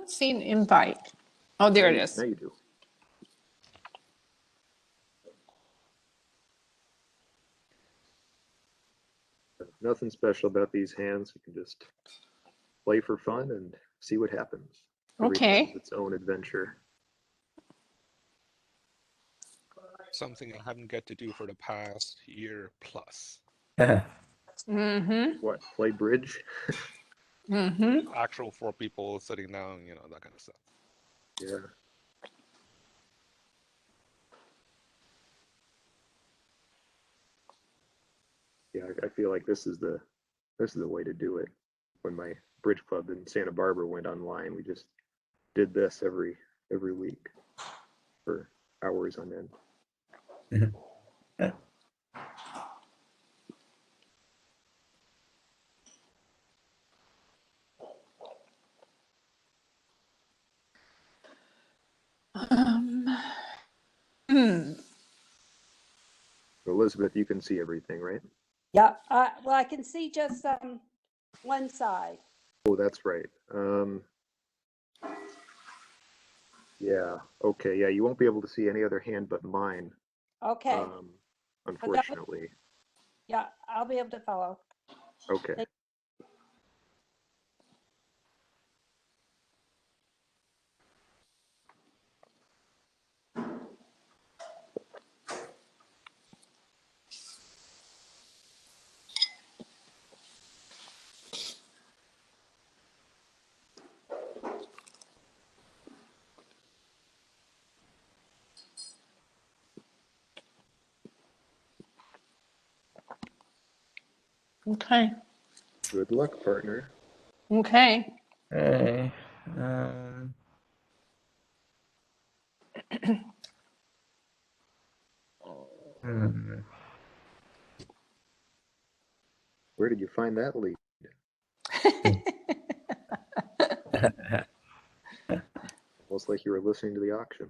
not seeing invite. Oh, there it is. Now you do. Nothing special about these hands. You can just play for fun and see what happens. Okay. Every its own adventure. Something I haven't got to do for the past year plus. Mm-hmm. What? Play bridge? Mm-hmm. Actual 4 people sitting down, you know, that kind of stuff. Yeah. Yeah, I feel like this is the way to do it. When my bridge club in Santa Barbara went online, we just did this every week for hours on end. Elizabeth, you can see everything, right? Yeah, well, I can see just one side. Oh, that's right. Yeah. Okay. Yeah, you won't be able to see any other hand but mine. Okay, Unfortunately. yeah, I'll be able to follow. Okay. Okay. Good luck, partner. Okay. Hey, Where did you find that lead? Almost like you were listening to the auction.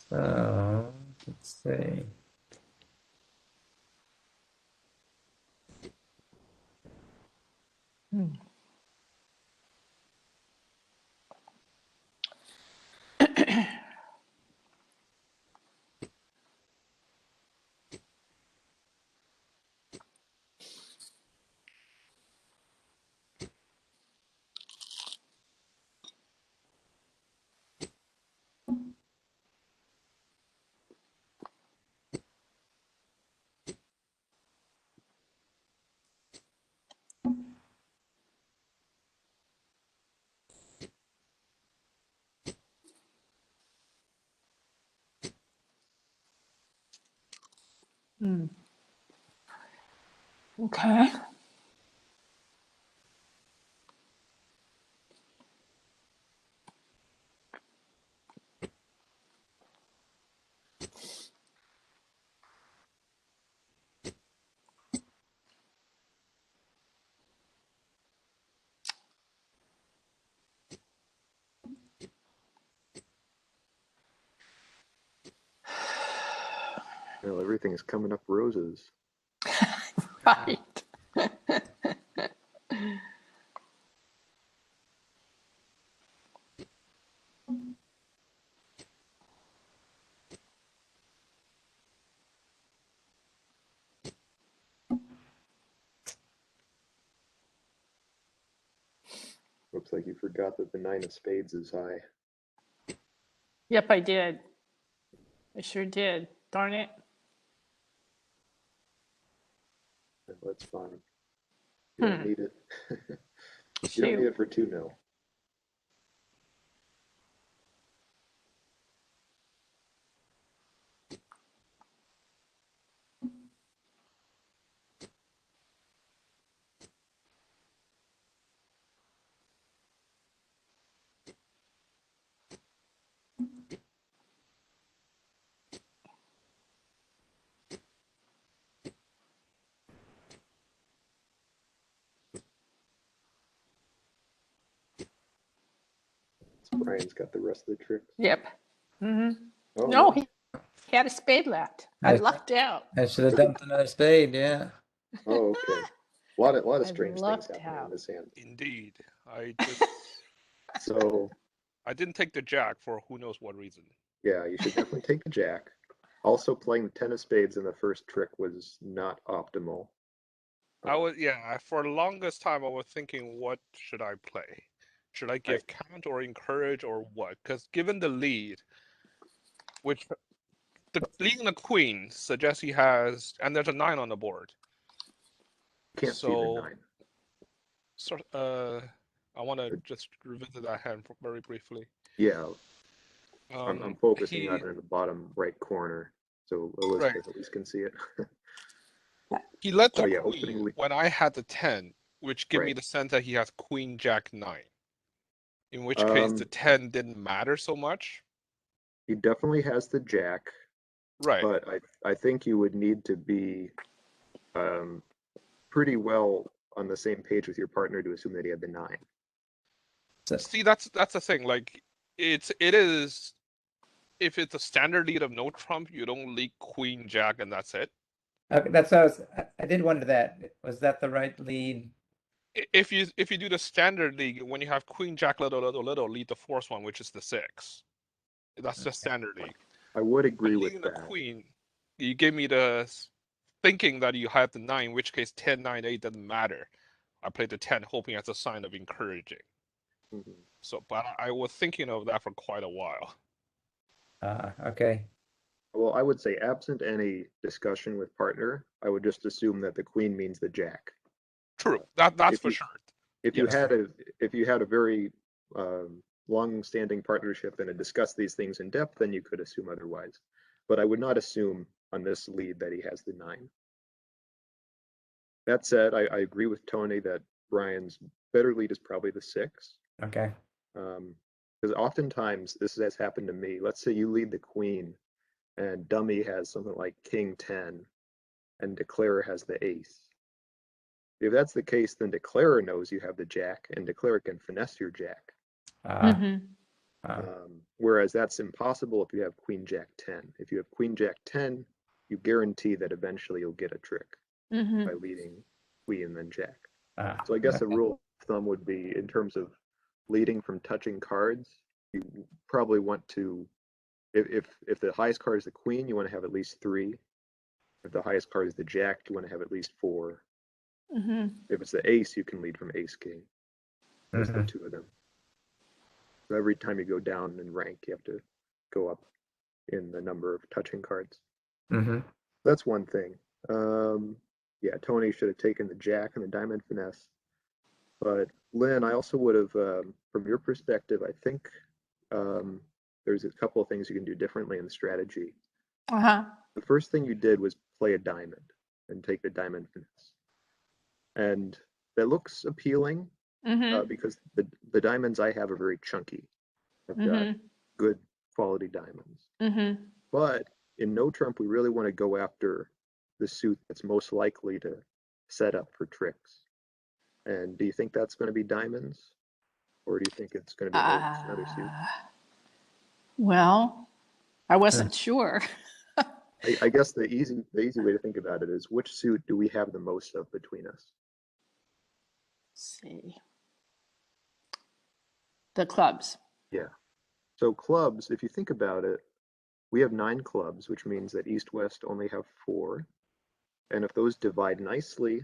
So let's see. Okay. Well, everything is coming up roses. Right. Looks like you forgot that the 9 of spades is high. Yep, I did. I sure did. Darn it. That's fine. You don't need it. You don't need Shoot. it for 2-0. Ryan's got the rest of the tricks. Yep. hmm Oh, No, he had a spade left. I Nice. lucked out. I should have dumped another spade, yeah. Oh, okay. A lot of I strange things lucked happening in out. this hand. Indeed. I just So I didn't take the jack for who knows what reason. yeah, you should definitely take the jack. Also, playing the 10 of spades in the first trick was not optimal. For the longest time I was thinking, what should I play? Should I give count or encourage or what? Because given the lead, which the leading the queen suggests he has, and there's a 9 on the board. Can't see the So- 9. Sort I want to just revisit that hand very briefly. Yeah, I'm focusing he, on it in the bottom right corner, so Elizabeth at least can see it. He led the Oh, yeah, queen opening lead. when I had the 10, which gave me Right. the sense that he has queen jack 9. In which case the 10 didn't matter so much. He definitely has the jack, Right. but I think you would need to be pretty well on the same page with your partner to assume that he had the 9. See, that's the thing. Like, it is. If it's a standard lead of no trump, you don't lead queen jack and that's it. Okay, that's what I did wonder that. Was that the right lead? If you do the standard league, when you have queen jack little lead the fourth one, which is the 6. That's the standard league. I would agree But with leading the that. queen, you give me the thinking that you have the 9, in which case 10, 9, 8 doesn't matter. I played the 10 hoping as a sign of encouraging. Mhm. So, but I was thinking of that for quite a while. Okay. Well, I would say absent any discussion with partner, I would just assume that the queen means the jack. True. That's If for you- sure. If you Yes. had a very long-standing partnership and had discussed these things in depth, then you could assume otherwise. But I would not assume on this lead that he has the 9. That said, I agree with Tony that Brian's better lead is probably the 6. Okay. Because oftentimes this has happened to me. Let's say you lead the queen and dummy has something like king 10 and declarer has the ace. If that's the case, then declarer knows you have the jack and declarer can finesse your jack. hmm Whereas that's impossible if you have queen jack 10. If you have queen jack 10, you guarantee that eventually you'll get a trick hmm by leading queen and then jack. Ah, So I guess a okay. rule of thumb would be in terms of leading from touching cards, you probably want to, if the highest card is the queen, you want to have at least 3. If the highest card is the jack, you want to have at least 4. hmm If it's the ace, you can lead from ace king. That's the 2 of them. So every time you go down in rank, you have to go up in the number of touching cards. Mm-hmm. That's one thing. Yeah, Tony should have taken the jack and the diamond finesse. But Lynn, I also would have, from your perspective, I think there's a couple of things you can do differently in the strategy. Uh-huh. The first thing you did was play a diamond and take the diamond finesse. And that looks appealing hmm because the diamonds I have are very chunky. I've got good quality diamonds. hmm But in no trump, we really want to go after the suit that's most likely to set up for tricks. And do you think that's going to be diamonds? Or do you think it's going to be another suit? Well, I wasn't sure. I guess the easy way to think about it is which suit do we have the most of between us? Let's see. The clubs. Yeah. So clubs, if you think about it, we have 9 clubs, which means that East-West only have 4. And if those divide nicely,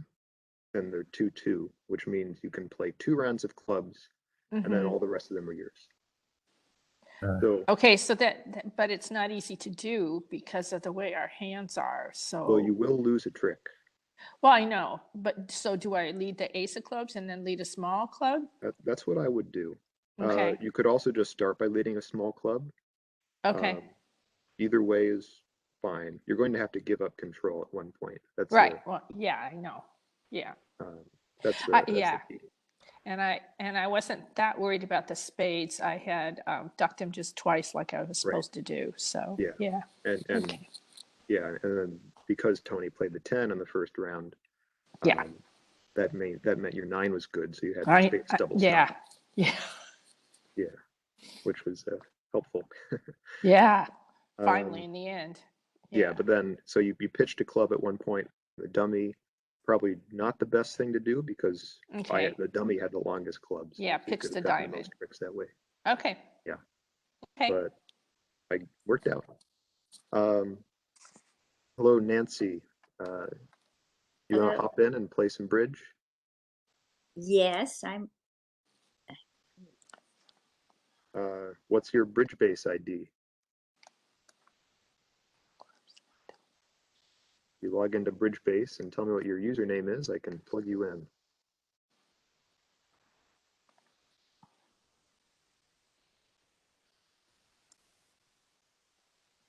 then they're 2-2, which means you can play 2 rounds of clubs, and then all the rest of them are yours. So, Okay, so but it's not easy to do because of the way our hands are. So, well, you will lose a trick. well, I know, but so do I lead the ace of clubs and then lead a small club? That's what I would do. Okay. You could also just start by leading a small club. Okay. Either way is fine. You're going to have to give up control at one point. That's Right. Well, yeah, I know. Yeah. That's the yeah. key. And I wasn't that worried about the spades. I had ducked him just twice like I was supposed to do. So Yeah. yeah. And Okay. yeah, and then because Tony played the 10 in the first round, Yeah. that meant your 9 was good, so you had I spades double yeah. stacked. Yeah. Yeah. which was helpful. Yeah, finally Um, in the end. yeah, but then so you pitched a club at one point. The dummy, probably not the best thing to do because Okay. the dummy had the longest clubs. Yeah, so you pitch could the have gotten diamond. most tricks that way. Okay. Yeah. Okay. But I worked out. Hello, Nancy. You want to Hello. hop in and play some bridge? Yes, What's your bridge base ID? You log into bridge base and tell me what your username is. I can plug you in.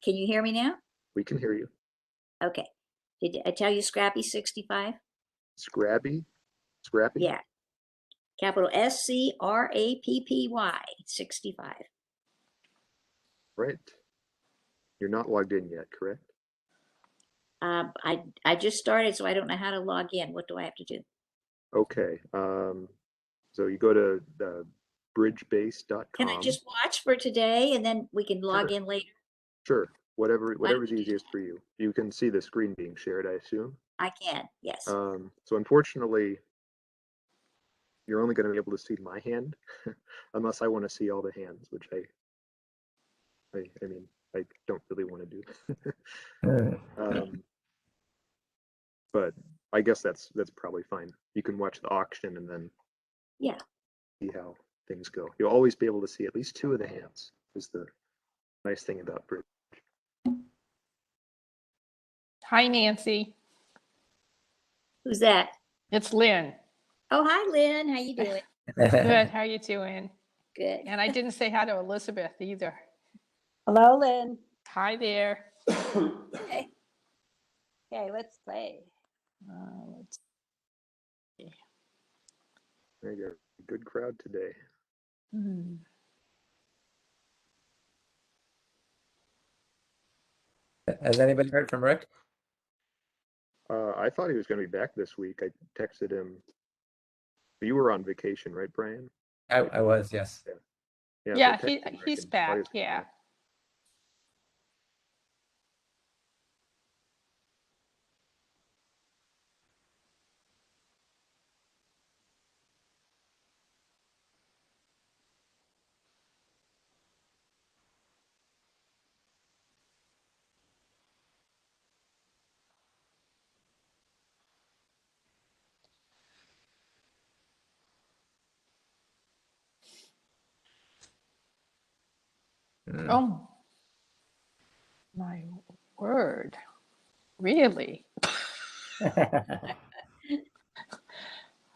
can you hear me now? We can hear you. Okay. Did I tell you Scrappy 65? Scrappy? Yeah. Capital SCRAPPY 65. Right. You're not logged in yet, correct? I just started, so I don't know how to log in. What do I have to do? Okay. So you go to bridgebase.com. Can I just watch for today and then we can log Sure. in later? Sure. Whatever's you do easiest for you. You can see the screen being shared, I assume. I can, yes. So unfortunately, you're only going to be able to see my hand unless I want to see all the hands, which I mean, I don't really want to do. But I guess that's probably fine. You can watch the auction and then Yeah. see how things go. You'll always be able to see at least two of the hands, is the nice thing about bridge. Hi, Nancy. Who's that? It's Lynn. Oh, hi, Lynn. How you doing? Good. How you doing? Good. And I didn't say hi to Elizabeth either. Hello, Lynn. Hi there. Okay. Okay, let's play. Let's see. There you go. Good crowd today. Hmm. Has anybody heard from Rick? I thought he was going to be back this week. I texted him. You were on vacation, right, Brian? I was, yes. Yeah, Yeah, so I texted Rick he's and thought he back. was coming Yeah. back. Mm. Oh, my word. Really?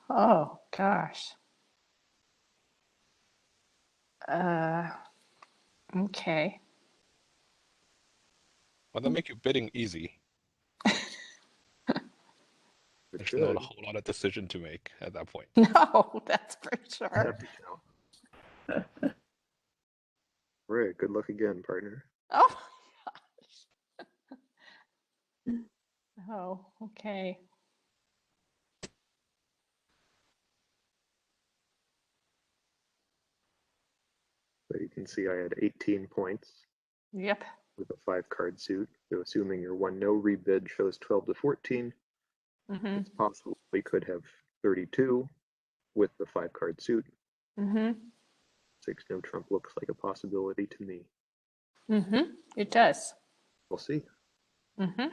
Oh, gosh. Okay. Well, that make your bidding easy. It There's not a should. whole lot of decision to make at that point. No, that's for sure. Have to count. Rick, good luck again, partner. Oh, my gosh. Oh, okay. So you can see I had 18 points Yep. with a 5-card suit. So assuming your one no rebid shows 12 to 14, Mm-hmm. it's possible we could have 32 with the 5-card suit. Mm-hmm. 6 no trump looks like a possibility to me. Mm-hmm. It does. We'll see. Mm-hmm.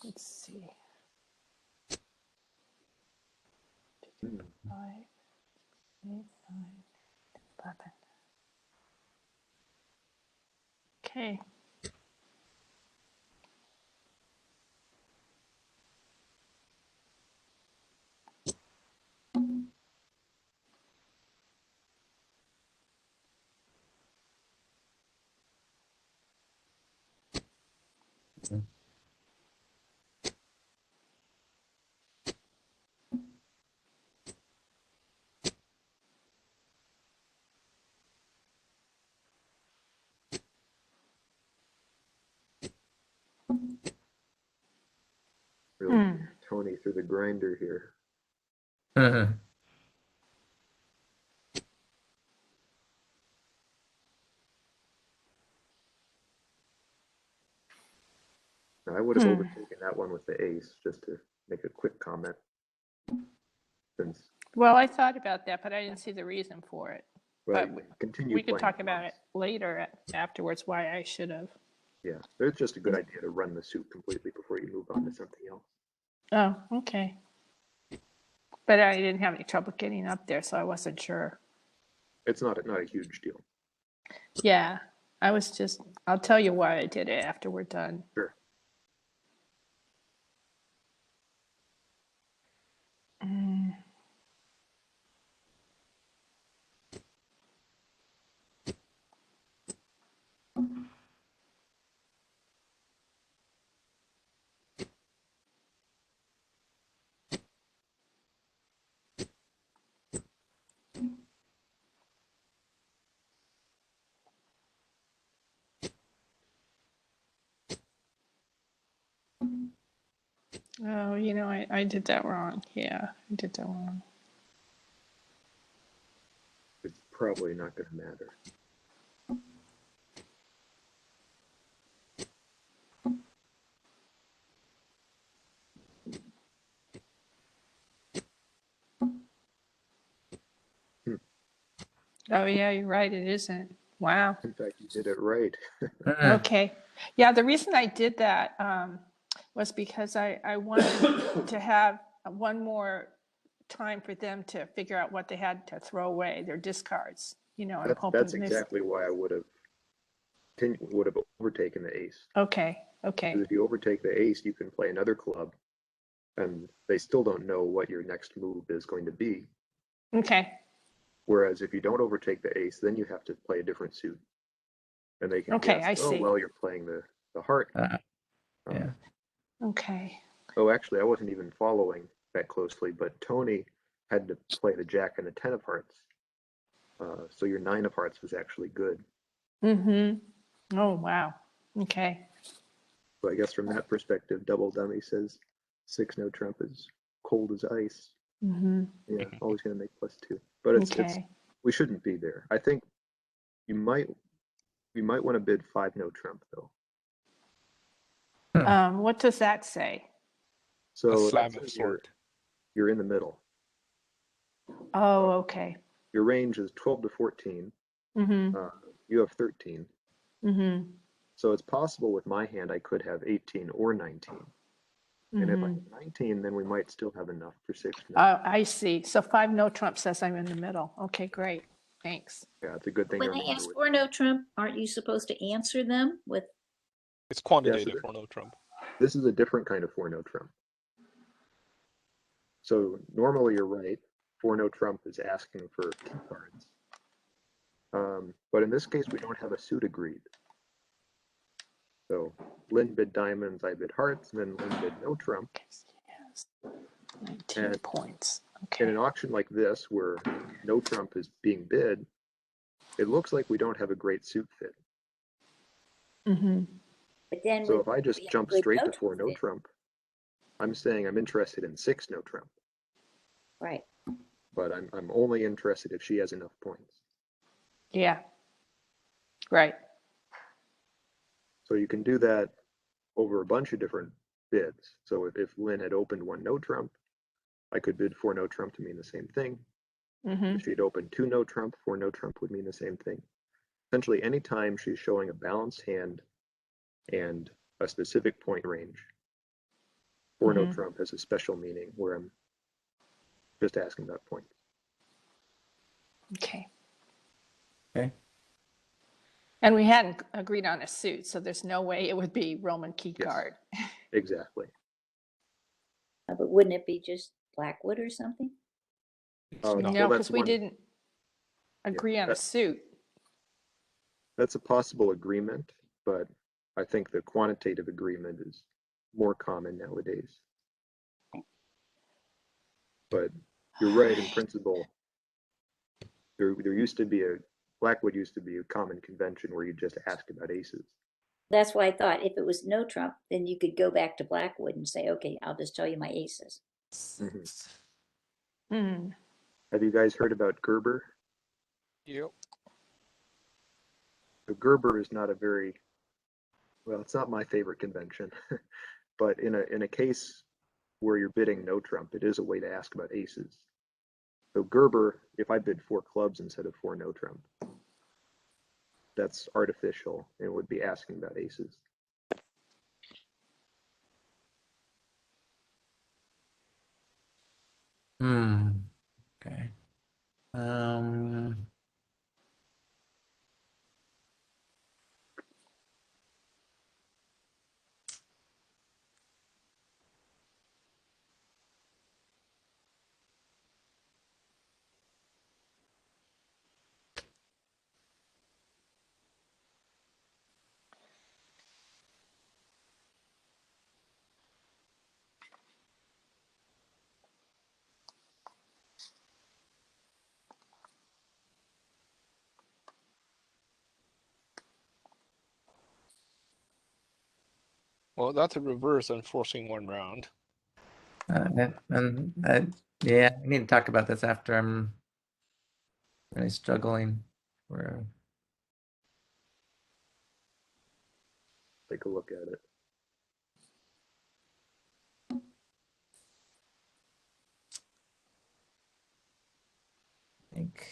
Let's see. Hmm. 5, 8, 9, 11. Okay. Tony through the grinder here. Mhm. I would have overtaken that one with the ace, just to make a quick comment. Since, Well, I thought about that, but I didn't see the reason for it. well, But continue we could playing talk about it clubs. later afterwards, why I should have. Yeah, it's just a good idea to run the suit completely before you move on to something else. Oh, okay. But I didn't have any trouble getting up there, so I wasn't sure. It's not a huge deal. Yeah, I'll tell you why I did it after we're done. Sure. Mm. Oh, I did that wrong. Yeah, I did that wrong. It's probably not going to matter. Oh, yeah, you're right. It isn't. Wow. In fact, you did it right. Mhm. Okay. Yeah, the reason I did that was because I wanted to have one more time for them to figure out what they had to throw away, their discards. I'm hoping That's this. exactly why I would have overtaken the ace. Okay. Because Okay. if you overtake the ace, you can play another club, and they still don't know what your next move is going to be. Okay. Whereas if you don't overtake the ace, then you have to play a different suit, and they can Okay, guess, I oh, see. well, you're playing the heart. Yeah. Okay. Oh, actually, I wasn't even following that closely, but Tony had to play the jack and the 10 of hearts. So your 9 of hearts was actually good. Mm-hmm. Oh, wow. Okay. So I guess from that perspective, Double Dummy says 6 no trump is cold as ice. Mm-hmm. Yeah, always going to make +2. But it's Okay. we shouldn't be there. I think you might want to bid 5 no trump though. What does that say? A So that slam of says sword. you're in the middle. Oh, okay. Your range is 12 to 14. Mm-hmm. You have 13. Mm-hmm. So it's possible with my hand I could have 18 or 19. And if I have 19, then we might still have enough for 6 no. I see. So 5 no trump says I'm in the middle. Okay, great. Thanks. Yeah, it's a good thing When to they remember. ask for no trump, aren't you supposed to answer them with, It's quantitative for no trump. This is a different kind of 4 no trump. So normally you're right. 4 no trump is asking for key cards. But in this case, we don't have a suit agreed. So Lynn bid diamonds, I bid hearts, and then Lynn bid no trump. Yes. 19 And points. in an Okay. auction like this, where no trump is being bid, it looks like we don't have a great suit fit. Mm-hmm. but then So with if I just the jump good straight no to 4 no fit, trump, I'm saying I'm interested in 6 no trump, right? but I'm only interested if she has enough points. Yeah. Right. So you can do that over a bunch of different bids. So if Lynn had opened 1 no trump, I could bid 4 no trump to mean the same thing. Mm-hmm. If she'd opened 2 no trump, 4 no trump would mean the same thing. Essentially, anytime she's showing a balanced hand and a specific point range, 4 no Mhm. trump has a special meaning where I'm just asking about points. Okay. Okay. And we hadn't agreed on a suit, so there's no way it would be Roman key Yes. card. Exactly. But wouldn't it be just Blackwood or something? It's Oh, not. No, well, because that's we one. didn't agree on a that- suit. That's a possible agreement, but I think the quantitative agreement is more common nowadays. But you're right in principle. There used to be Blackwood used to be a common convention where you just ask about aces. That's why I thought if it was no trump, then you could go back to Blackwood and say, okay, I'll just tell you my aces. Mhm. Hmm. Have you guys heard about Gerber? Yep. So Gerber is not a very, well, it's not my favorite convention, but in a case where you're bidding no trump, it is a way to ask about aces. So Gerber, if I bid 4 clubs instead of 4 no trump, that's artificial and would be asking about aces. Okay. Um, Well, that's a reverse enforcing 1 round. yeah, I need to talk about this after I'm really struggling for. Take a look at it. I think.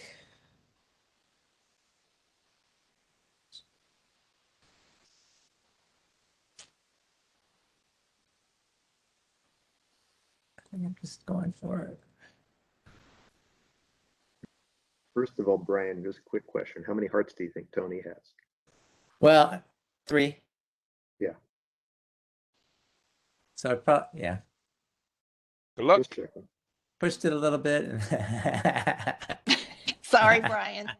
I think I'm just going for it. First of all, Brian, just a quick question. How many hearts do you think Tony has? Well, 3. Yeah, So I probably, yeah, Good luck. just checking. pushed it a little bit. Sorry, Brian.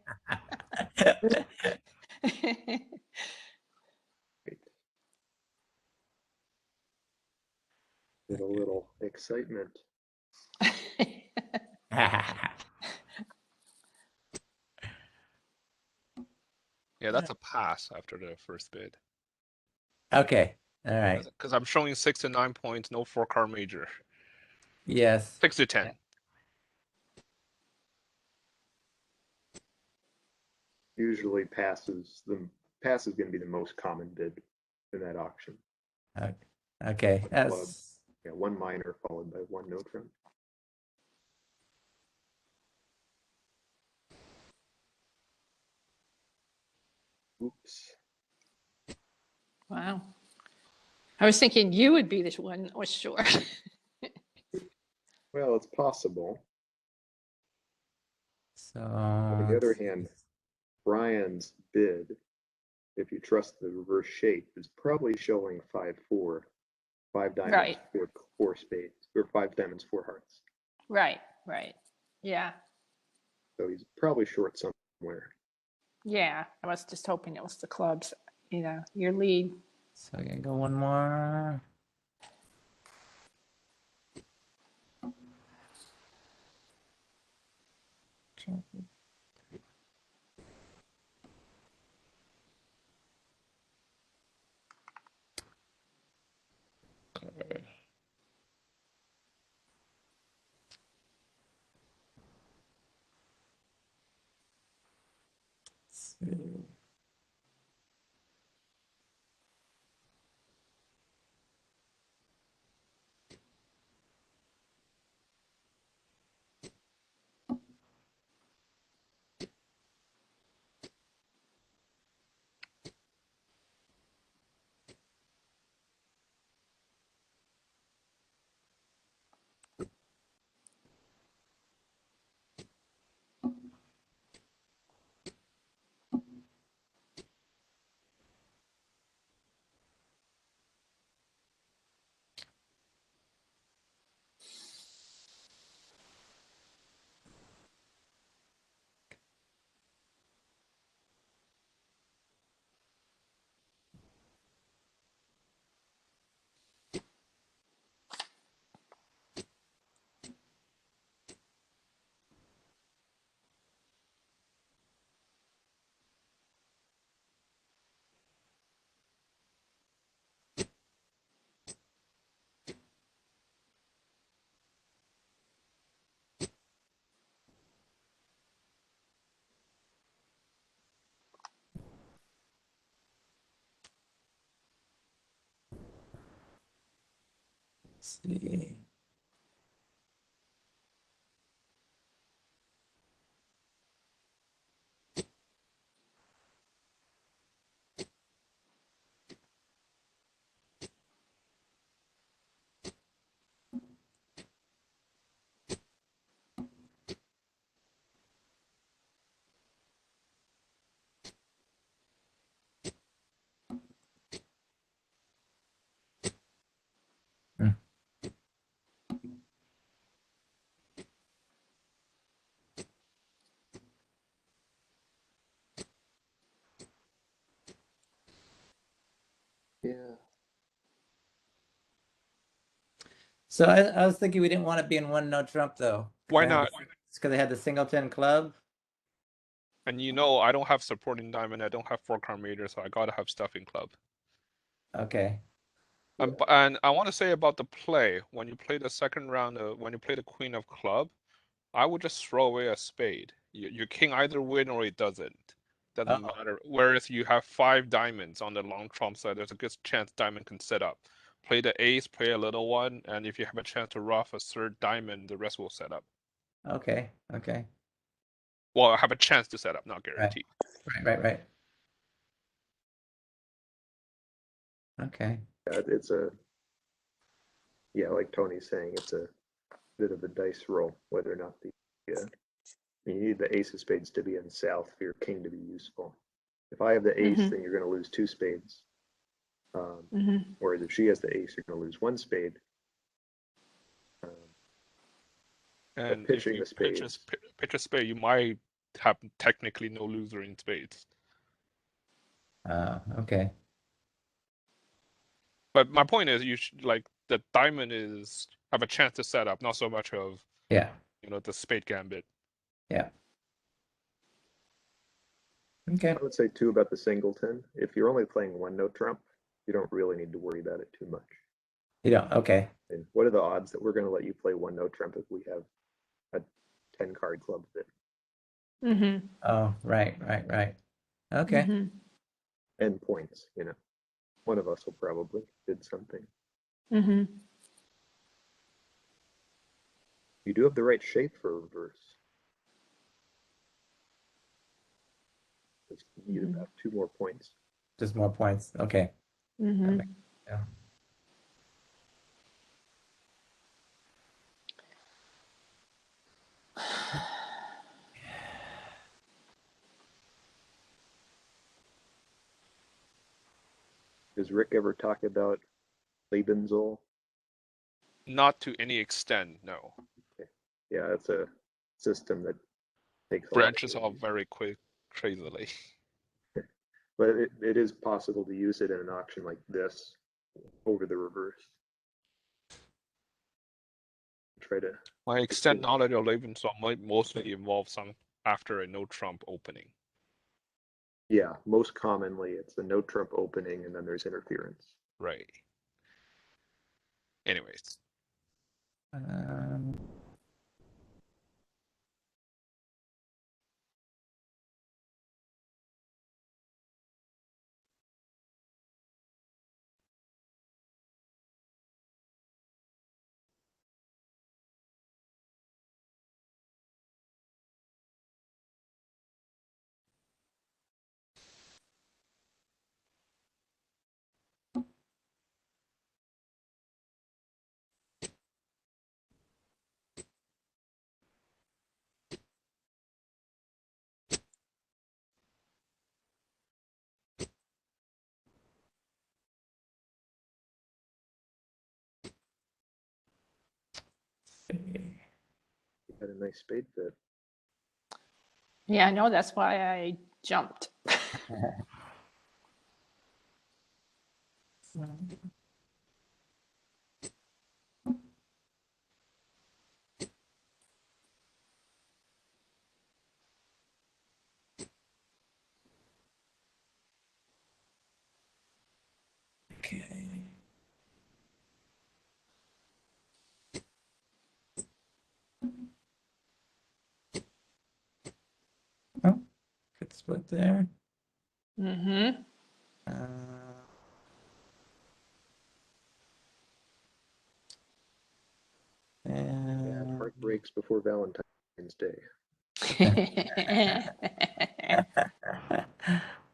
Wait. With a little excitement. Yeah, that's a pass after the first bid. Okay, all right. Because I'm showing 6 to 9 points, no 4-card major. Yes. 6 to 10. Usually pass is going to be the most common bid in that auction. Okay. Club. That's Yeah, 1 minor followed by 1 no trump. Oops. Wow. I was thinking you would be the one that was sure. Well, it's possible. so. On the other hand, Brian's bid, if you trust the reverse shape, is probably showing 5-4, 5 diamonds, Right. 4 spades, or 5 diamonds, 4 hearts. Right. Yeah. So he's probably short somewhere. Yeah. I was just hoping it was the clubs, your lead. So I'm gonna go one more. So, Let's see. Yeah. So I was thinking we didn't want to be in one no trump though. Why not? It's because they had the singleton club. And you know, I don't have supporting diamond. I don't have 4-card major, so I gotta have stuffing club. Okay. And I want to say about the play, when you play the second round, when you play the queen of club, I would just throw away a spade. Your king either win or it doesn't. Doesn't Uh-oh. matter. Whereas you have 5 diamonds on the long trump side, there's a good chance diamond can set up. Play the ace, play a little one, and if you have a chance to ruff a third diamond, the rest will set up. Okay. Okay. Well, I have a chance to set up, not Right. guaranteed. Right. Okay. Yeah, like Tony's saying, it's a bit of a dice roll whether or not you need the ace of spades to be in south for your king to be useful. If I have the ace, Mhm. then you're going to lose 2 spades. Mhm. Whereas if she has the ace, you're going to lose 1 spade. And if pitching you the pitch a spade, you might have technically no loser in spades. Okay. But my point is, you should like the diamond is have a chance to set up, not so much of Yeah. the spade gambit. Yeah. Okay. I would say too about the singleton. If you're only playing one note trump, you don't really need to worry about it too much. You don't. Okay. And what are the odds that we're going to let you play one note trump if we have a 10-card club fit? Mhm. Oh, right. Okay. Mhm. And points, one of us will probably did something. Mhm. You do have the right shape for reverse. Just need Mhm. about 2 more points. Just more points. Okay. Mhm. Yeah. Does Rick ever talk about Lebensol? Not to any extent, no. Yeah, it's a system that takes a Branches lot off very quick, crazily. but it is possible to use it in an auction like this over the reverse. Try to My extent knowledge of Lebensraum might mostly involve some after a no trump opening. yeah, most commonly it's the no trump opening and then there's interference. Right. Anyways. You had a nice spade fit. Yeah, I know. That's why I jumped. Okay. Oh, good split there. Mhm. Uh, weeks before Valentine's Day.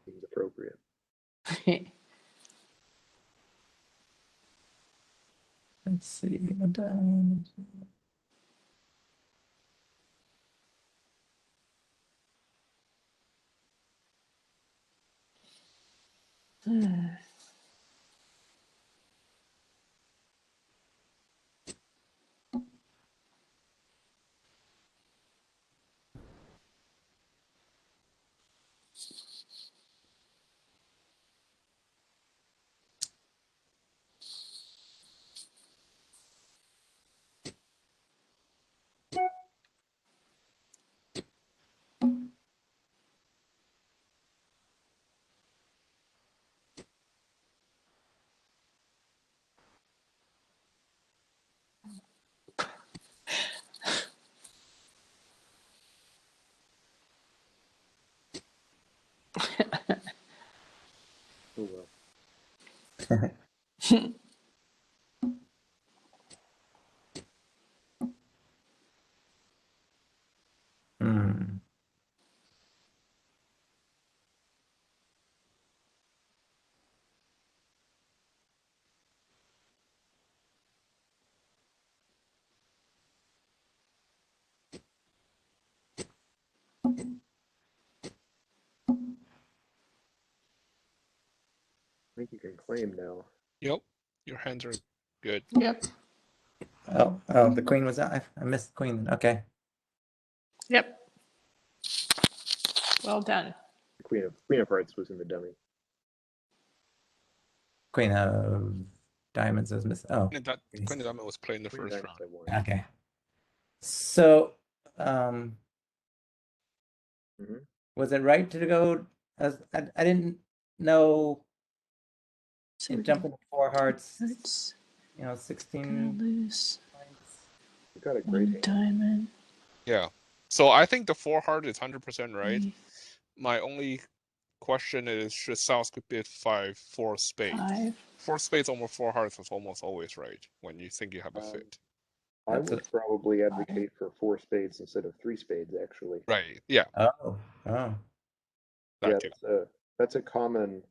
Seems appropriate. Let's see. What time? Oh well. Hmm. I think you can claim now. Yep, your hands are good. Yep, Oh, the queen was out. I missed the queen. Okay. yep. Well done. The Queen of Hearts was in the dummy. Queen of diamonds was missing. Oh, And that Queen of Diamond was playing the Queen of first Diamonds round. I won. okay. So, Mhm. was it right to go as I didn't know it jumping to 4 hearts, Hurts. 16 Lose points. You got a great hand. diamond. Yeah. So I think the 4 heart is 100% right. My only question is, should South bid 4 spades? 4 spades over 4 hearts is almost always right when you think you have a fit. I That's would probably advocate for 4 spades instead of 3 spades, actually. Right. Yeah. Oh. That Yeah, too. that's a common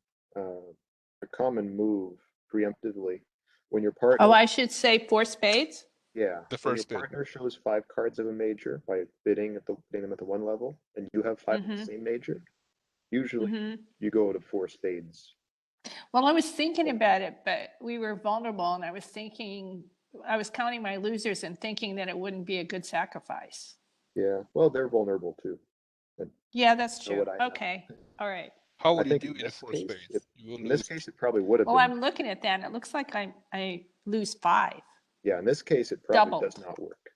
move preemptively. When your partner, Oh, I should say 4 spades? yeah, The when your first bid. partner shows 5 cards of a major by bidding them at the 1 level, and you have 5 of the Mhm. same major, usually Mhm. you go to 4 spades. Well, I was thinking about it, but we were vulnerable, and I was counting my losers and thinking that it wouldn't be a good sacrifice. Yeah, well, they're vulnerable too. Yeah, that's So true. would I have. Okay. All right. How I would you think do in it at this 4 case, spades? You will in this lose. case, it probably would have Well, been. I'm looking at that, and it looks like I lose 5. Yeah, in this case, it probably does Doubled. not work.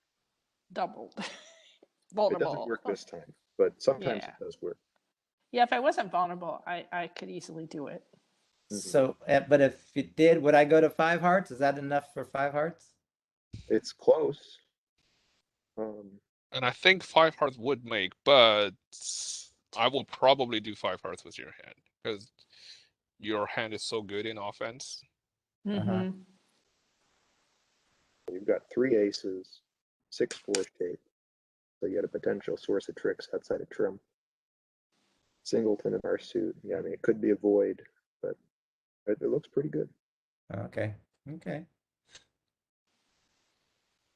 Doubled. It doesn't Vulnerable. work this time, but sometimes Yeah. it does work. Yeah, if I wasn't vulnerable, I could easily do it. So, but if you did, would I go to 5 hearts? Is that enough for 5 hearts? It's close. And I think 5 hearts would make, but I will probably do 5 hearts with your hand because your hand is so good in offense. Mm-hmm. You've got 3 aces, 6 4 shape. So you got a potential source of tricks outside of trim. Singleton in our suit. Yeah, I mean, it could be a void, but it looks pretty good. Okay. Okay.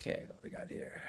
Okay, what we got here?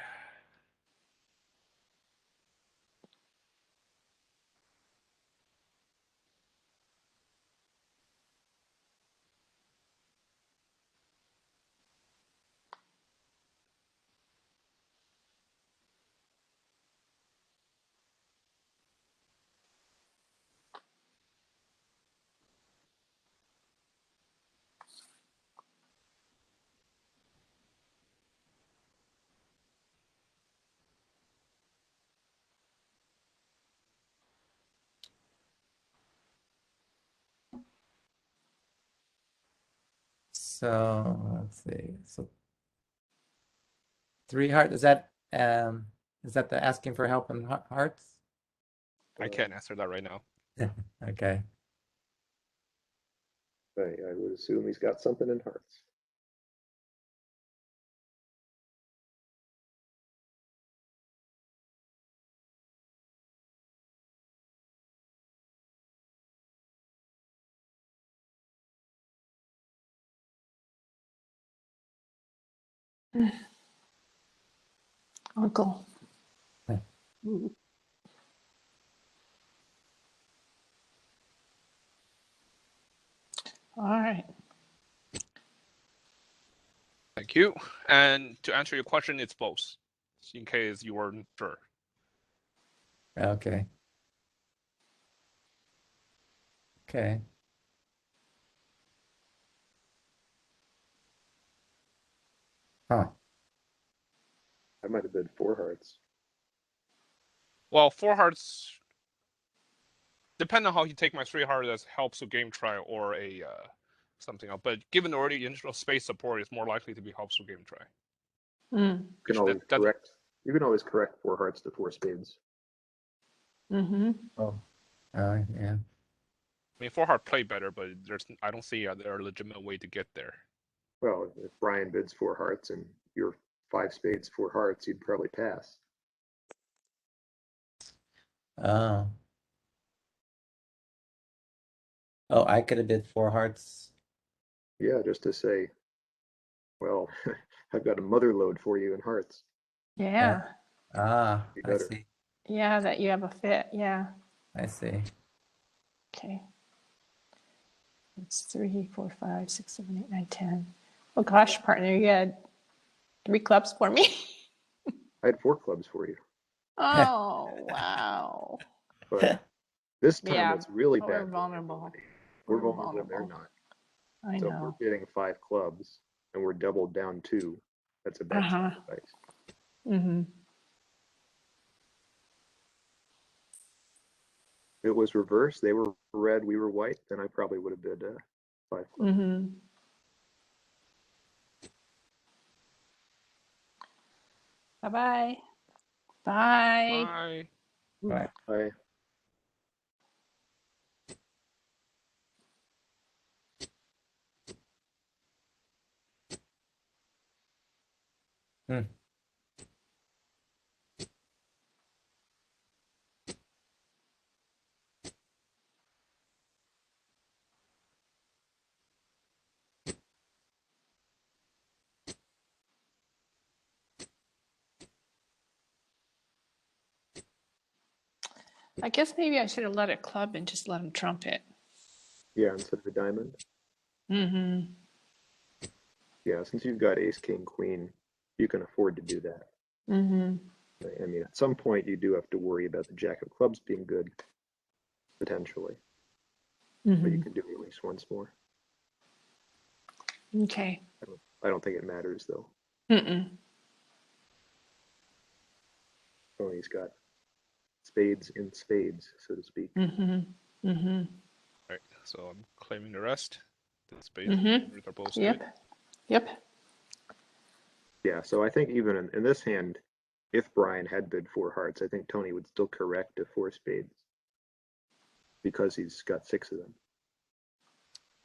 So let's see. So 3 heart is that the asking for help in hearts? I can't answer that right now. Okay. I would assume he's got something in hearts. Uncle. Mhm. All right. Thank you. And to answer your question, it's both, in case you weren't sure. Okay. Okay. Huh. I might have bid 4 hearts. Well, 4 hearts. Depending on how you take my 3 hearts as helps with game try or a something else. But given already initial space support, it's more likely to be helps with game try. Mm. You can always correct. You can always correct 4 hearts to 4 spades. Mm-hmm. Oh. Yeah. I mean, 4 heart play better, but I don't see there a legitimate way to get there. Well, if Brian bids 4 hearts and you're 5 spades, 4 hearts, you'd probably pass. Oh. Oh, I could have bid 4 hearts. Yeah, just to say, well, I've got a mother load for you in hearts. Yeah. Ah, Be I better. see. Yeah, that you have a fit. Yeah. I see. Okay. It's 3, 4, 5, 6, 7, 8, 9, 10. Oh gosh, partner, you had 3 clubs for me. I had 4 clubs for you, Oh, wow. but this time Yeah, it's really but bad. we're vulnerable. We're We're vulnerable and they're vulnerable. not. I So if we're know. bidding 5 clubs and we're doubled down 2, that's a bad Uh-huh. sacrifice. Mm-hmm. If it was reversed, they were red, we were white, then I probably would have bid 5 clubs. Mm-hmm. Bye-bye. Bye. Bye. Right. I Hmm. I guess maybe I should have let it club and just let him trump it. yeah, instead of a diamond. Mm-hmm. Yeah, since you've got ace, king, queen, you can afford to do that. Mm-hmm. I mean, at some point you do have to worry about the jack of clubs being good, potentially, but you Mm-hmm. can do it at least once more. Okay. I don't think it matters though. Mm-mm. Tony's got spades in spades, so to speak. Mm-hmm. Mm-hmm. Right. So I'm claiming the rest. The space Mm-hmm. are both Yep. good. Yep. Yeah, so I think even in this hand, if Brian had bid 4 hearts, I think Tony would still correct to 4 spades because he's got 6 of them.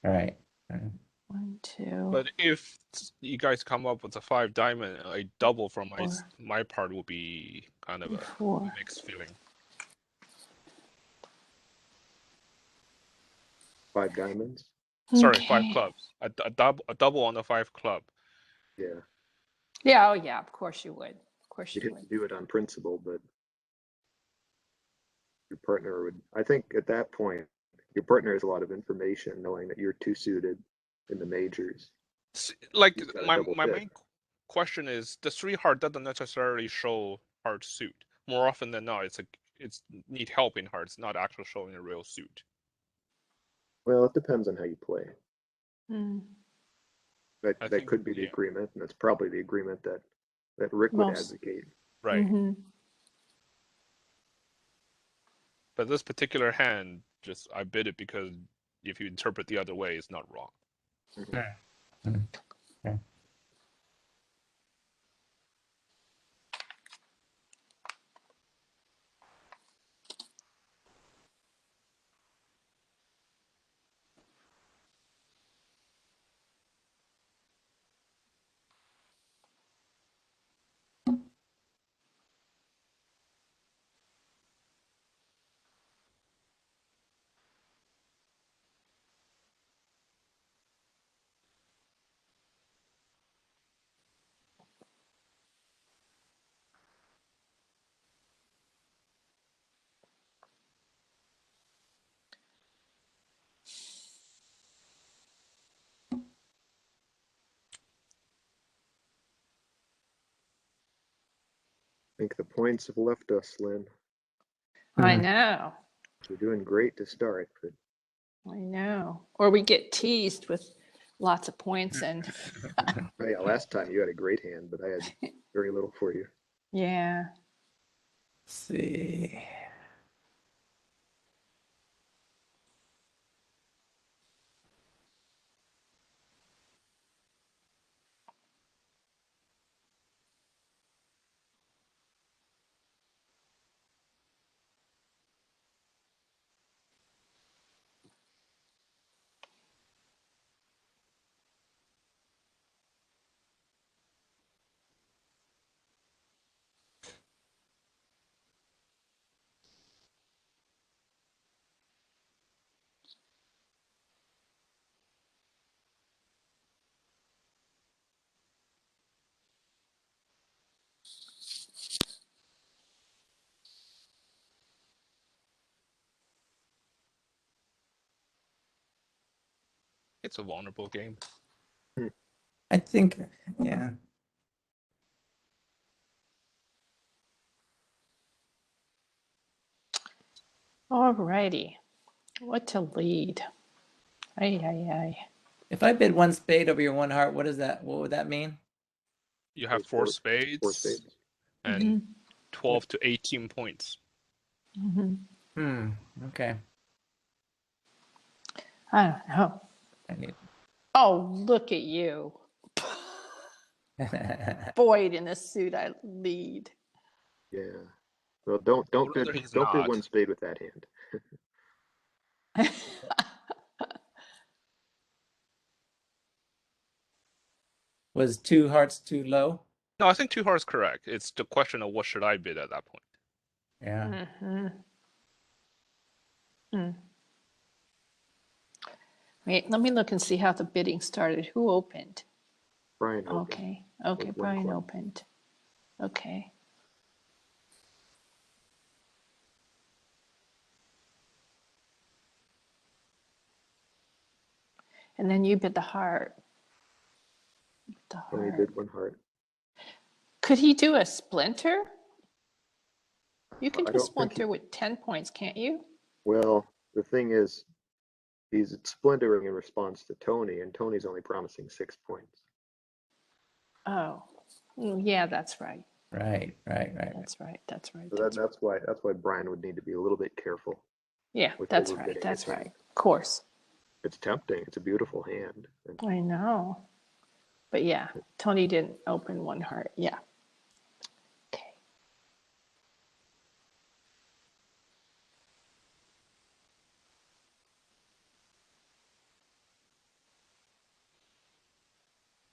All right. 1, 2. But if you guys come up with a 5 diamond, a double from Four. my part will be kind of a 4. mixed feeling. 5 diamonds. Sorry, 5 Okay. clubs. A double on the 5 club. Yeah, Yeah. Oh, yeah. Of course you would. Of course you'd you have to would. do it on principle, but your partner would. I think at that point, your partner has a lot of information, knowing that you're 2 suited in the majors. Like He's got a my double my fit. main question is the 3 heart doesn't necessarily show heart suit. More often than not, it's need help in hearts, not actually showing a real suit. Well, it depends on how you play. Mm. That I that think could be the yeah, agreement, and that's probably the agreement that Rick would Most. advocate. right. Mm-hmm. But this particular hand, just I bid it because if you interpret the other way, it's not wrong. Mhm. Okay. think the points have left us, Lynn. I Mhm. know. We're doing great to start, but I know. Or we get teased with lots of points and oh yeah, last time you had a great hand, but I had very little for you. yeah. Let's see. It's a vulnerable game. I think, yeah. All righty. What to lead? Ay, ay, ay. If I bid one spade over your one heart, what is that? What would that mean? You have Four- four spades, Four spades. and Mhm. 12 to 18 points. Mhm. Okay. I don't know. I need. Oh, look at you. Boyd in a suit, I lead. Yeah. Well, don't Rather bid he's don't bid not. one spade with that hand. Was two hearts too low? No, I think two hearts correct. It's the question of what should I bid at that point. Yeah. Wait, let me look and see how the bidding started. Who opened? Brian opened Okay. Okay, with one Brian club. opened. Okay. And then you bid the heart. The Only heart. bid one heart. Could he do a splinter? You can I do a don't think splinter with 10 points, can't you? Well, the thing is, he's splintering in response to Tony, and Tony's only promising 6 points. Oh, yeah, that's right. Right. That's right. That's right. So That's right. that's why Brian would need to be a little bit careful Yeah, with that's right. overbidding That's his hand. right. Of course. It's tempting. It's a beautiful hand. And I know. But yeah, Tony didn't open one heart. Yeah. Okay.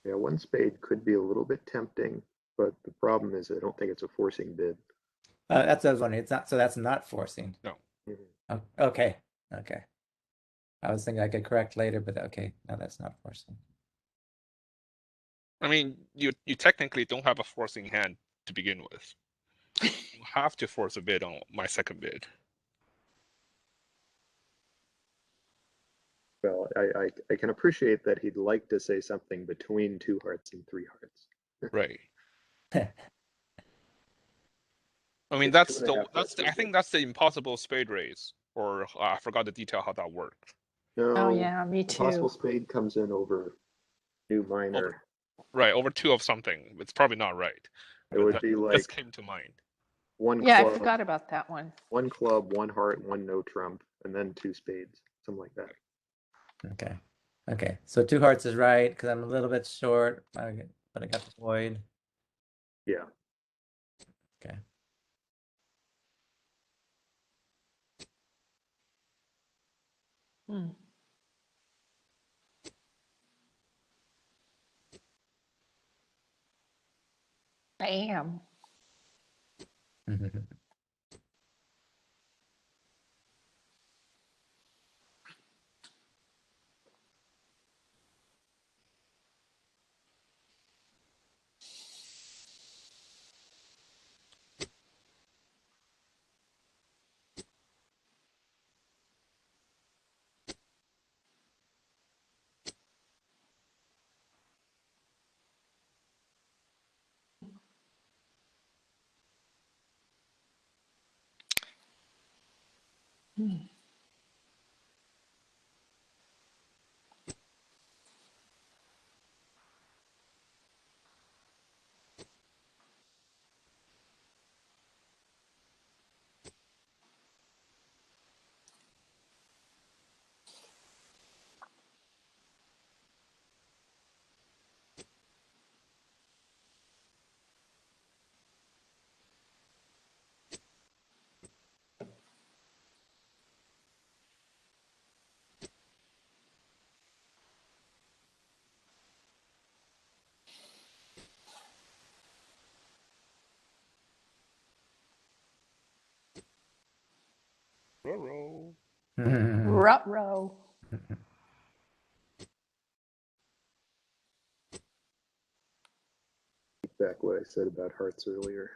yeah, one spade could be a little bit tempting, but the problem is I don't think it's a forcing bid. That's what I was wondering. It's not. So that's not forcing. No. Mhm. Okay. Okay. I was thinking I could correct later, but okay. No, that's not forcing. I mean, you technically don't have a forcing hand to begin with. You have to force a bid on my second bid. Well, I can appreciate that he'd like to say something between two hearts and three hearts. Right. I mean, It's 2.5 that's hearts I is think good. that's the impossible spade raise. Or I forgot the detail how that worked. Oh, No, yeah, me Impossible too. spade comes in over new minor. Right, over two of something. It's probably not right. It But would that be just like came to mind. one Yeah, I club, forgot about that one. one club, one heart, one no trump, and then two spades, something like that. Okay. Okay. So two hearts is right because I'm a little bit short, but I got the void. Yeah. Okay. Hmm. Bam. Row. Ruh-roh. Back what I said about hearts earlier.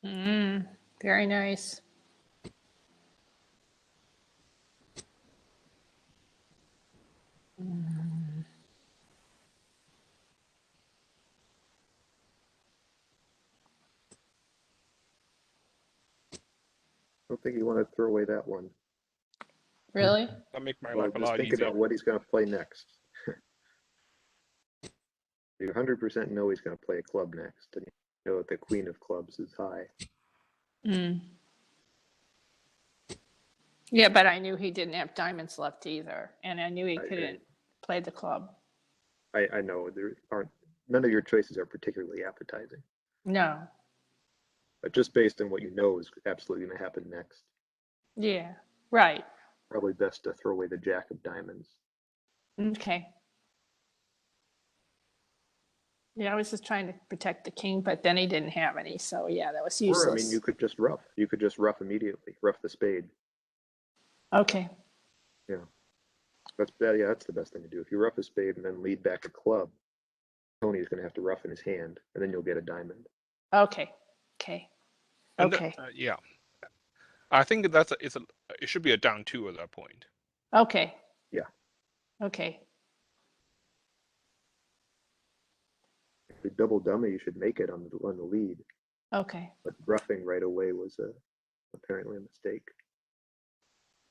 Hmm. Very nice. I don't think you want to throw away that one. Really? That make my Well, life a just lot think easier. about what he's going to play next. You 100% know he's going to play a club next, and you know that the queen of clubs is high. Yeah, but I knew he didn't have diamonds left either, and I knew he I- couldn't play the club. I know there aren't, none of your choices are particularly appetizing, No. but just based on what you know is absolutely going to happen next, Yeah. Right. probably best to throw away the jack of diamonds. Okay. Yeah, I was just trying to protect the king, but then he didn't have any, so yeah, that was useless. Or, I mean, you could just rough. You could just rough immediately, rough the spade. Okay. Yeah. That's the best thing to do. If you rough a spade and then lead back a club, Tony's going to have to rough in his hand, and then you'll get a diamond. Okay. Okay. And Okay. yeah, I think it should be a down 2 at that point. Okay. Yeah. Okay. If you double dummy, you should make it on the lead. Okay. But roughing right away was apparently a mistake.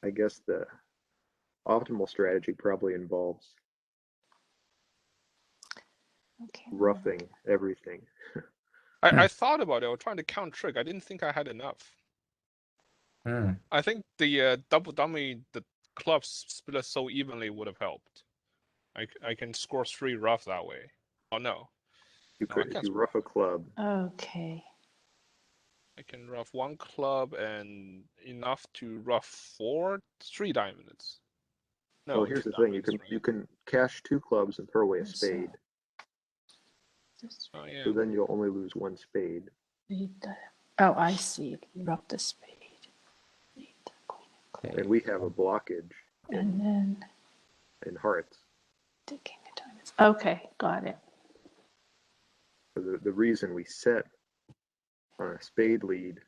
I guess the optimal strategy probably involves Okay. roughing everything. I thought about it. I was trying to count trick. I didn't think I had enough. Hmm. I think the double dummy, the clubs split so evenly would have helped. I can score 3 rough that way. Oh no, You No, I could, if can't you score. rough a club, Okay. I can rough 1 club and enough to rough 3 diamonds. No, well, here's 2 the thing: you diamonds, right? can cash 2 clubs and throw away a So- spade. Oh yeah. So then you'll only lose 1 spade. Oh, I see. Rough the spade. Lead the queen of clubs. And we have a blockage And then in hearts. the king of diamonds. Okay, got it. So the reason we set on a spade lead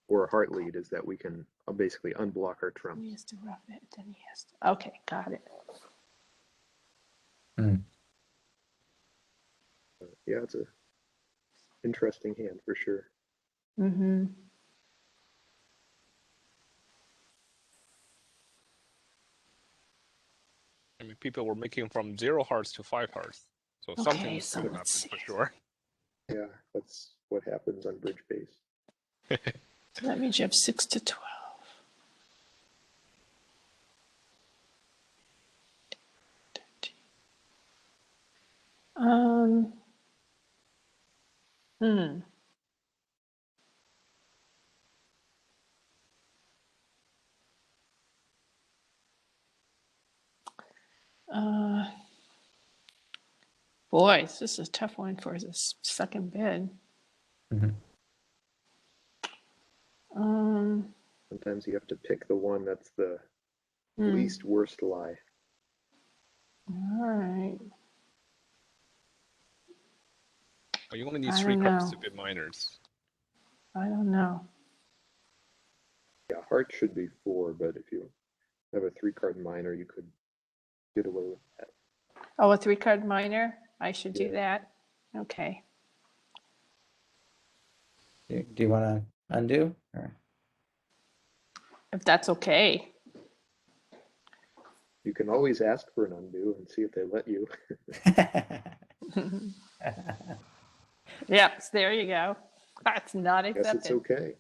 or a heart lead is that we can basically unblock our He trumps. has to rough it, then he has to. Okay, got it. Yeah, it's a interesting hand for sure. Mm-hmm. I mean, people were making from 0 hearts to 5 hearts, so Okay, something so could have let's happened for see. sure. Yeah, that's what happens on bridge base. So that means you have 6 to 12. Hmm. Uh, Boys, this is a tough one for the second bid. Mhm. Um, Sometimes you have to pick the one that's the hmm, least worst lie. all right. Well, you only need I 3 don't cards know. to bid minors. I don't know. Yeah, heart should be 4, but if you have a 3-card minor, you could get away with that. Oh, a 3-card minor? I should do Yeah. that. Okay. Do you want to undo? Or? If that's okay. You can always ask for an undo and see if they let you. Yes, there you go. That's not Guess it's accepted. okay.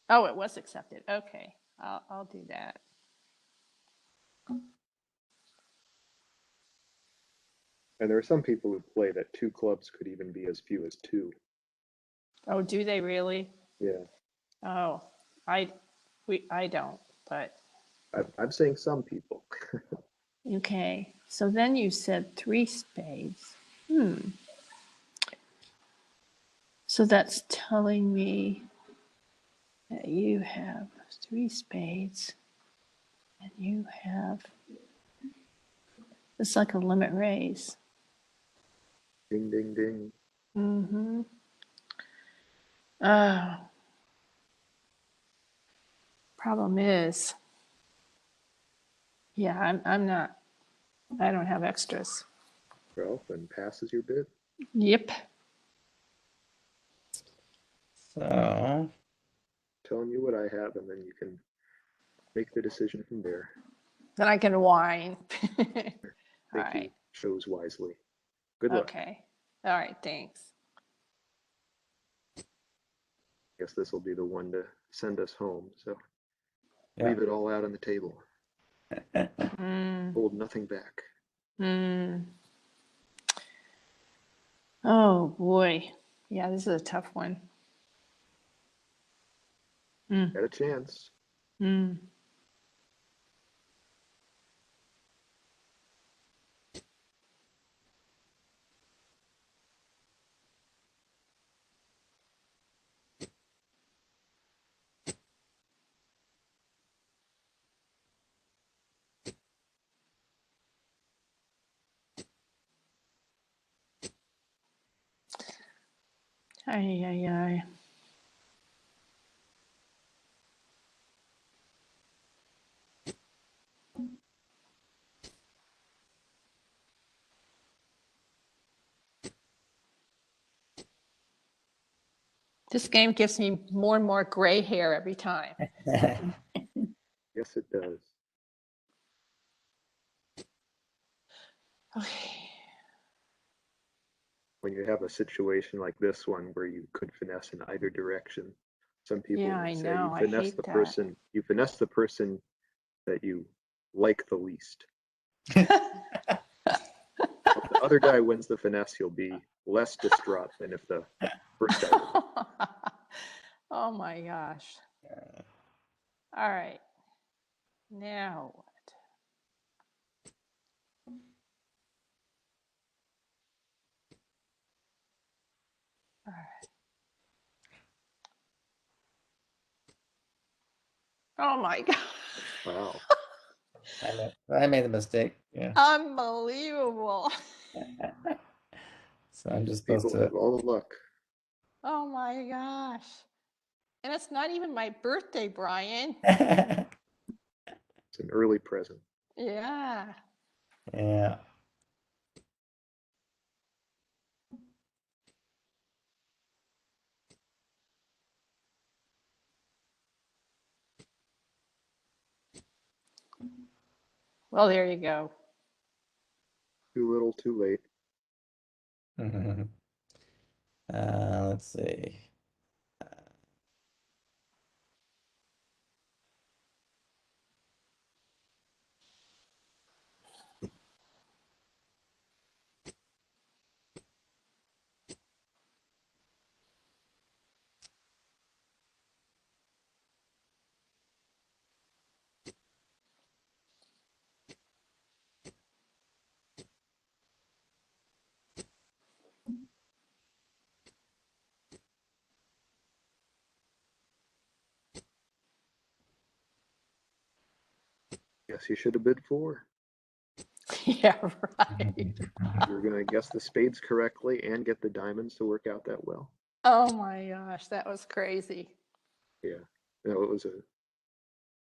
Oh, it was accepted. Okay. I'll do that. And there are some people who play that 2 clubs could even be as few as 2. Oh, do they really? Yeah, Oh, I don't, but I'm saying some people. okay. So then you said 3 spades. So that's telling me that you have 3 spades and you have, it's like a limit raise. Ding, ding, ding. Mm-hmm. Oh, problem is, yeah, I'm not, I don't have extras. Well, then passes your bid. Yep. So, Telling you what I have, and then you can make the decision from there. Then I can whine. All Think you right. chose wisely. Good luck. Okay. All right. Thanks. Guess this will be the one to send us home. So yeah. leave it all out on the table. Mm, Hold nothing back. mm. Oh boy. Yeah, this is a tough one. Mm, Got a chance. mm. Ay, ay, ay. This game gives me more and more gray hair every time. Yes, it does. Okay. When you have a situation like this one where you could finesse in either direction, some people Yeah, would I say know. you I finesse hate the that. person, you finesse the person that you like the least. If the other guy wins the finesse, you'll be less distraught than if the first guy wins. Oh my gosh. All right. Now what? All right. Oh my God. Wow. I made the mistake. Yeah. Unbelievable. So I'm just supposed People to. have all the luck. Oh my gosh. And it's not even my birthday, Brian. Yeah. It's an early present. Yeah. Well, there you go. Too little, too late. Let's see. Guess you should have bid 4. Yeah, right. You were gonna guess the spades correctly and get the diamonds to work out that well. Oh my gosh, that was crazy. Yeah, no, it was a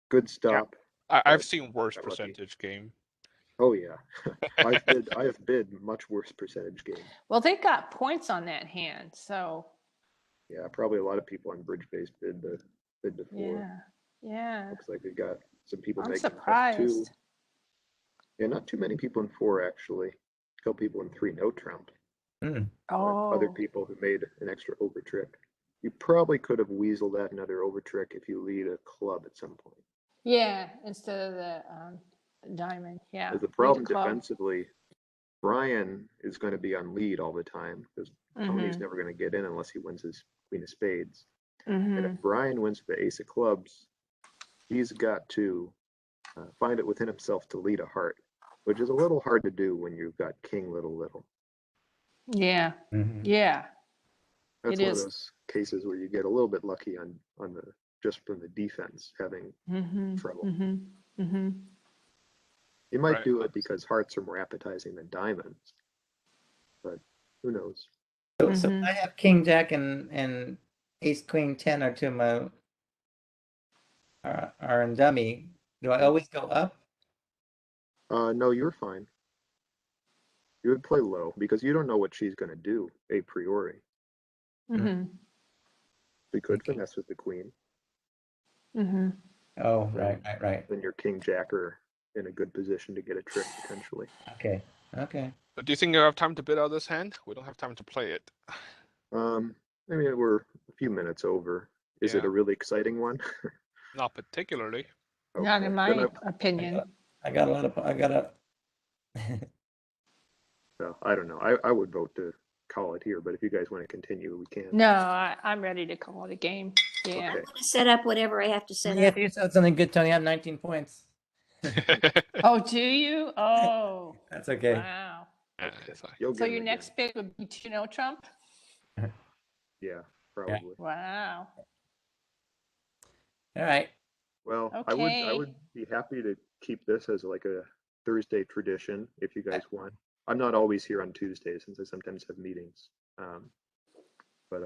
good stop. I've but seen worse got lucky. percentage game. Oh yeah, I have bid much worse percentage games. Well, they got points on that hand, so Yeah, probably a lot of people on Bridge Base bid the 4. yeah, yeah. Looks like we got some people I'm making +2. surprised. Yeah, not too many people in 4 actually. A couple people in 3 no trump. Mm. Other Oh, people who made an extra over trick. You probably could have weaseled that another over trick if you lead a club at some point. yeah, instead of the diamond. Yeah. Because the lead a problem club. defensively, Brian is going to be on lead all the time because Tony's never going to get in unless he wins his queen of spades. And if Brian wins the ace of clubs, he's got to find it within himself to lead a heart, which is a little hard to do when you've got king little. Yeah, Mhm. yeah. That's It one is. of those cases where you get a little bit lucky on the just from the defense having trouble. You might Right. do it because hearts are more appetizing than diamonds, but who knows? So I have king jack and ace queen 10 are to my are in dummy. Do I always go up? No, you're fine. You would play low because you don't know what she's going to do a priori. We could Okay. finesse with the queen. Oh, right. Then your king jack are in a good position to get a trick potentially. Okay. But do you think you have time to bid out this hand? We don't have time to play it. I mean, we're a few minutes over. Is it Yeah. a really exciting one? Not particularly. Not in Okay. my Then opinion. I got a I don't know. I would vote to call it here, but if you guys want to continue, we can. No, I'm ready to call it a game. Yeah. Okay. Set up whatever I have to set Yeah, up. if you said something good, Tony, I have 19 points. Oh, do you? Oh, That's okay. wow. Yeah, Okay. it's like- You'll So get your it next again. bid would be 2 no trump? Yeah, probably. Wow. All right. Well, I Okay. would be happy to keep this as like a Thursday tradition if you guys want. I'm not always here on Tuesdays since I sometimes have meetings. But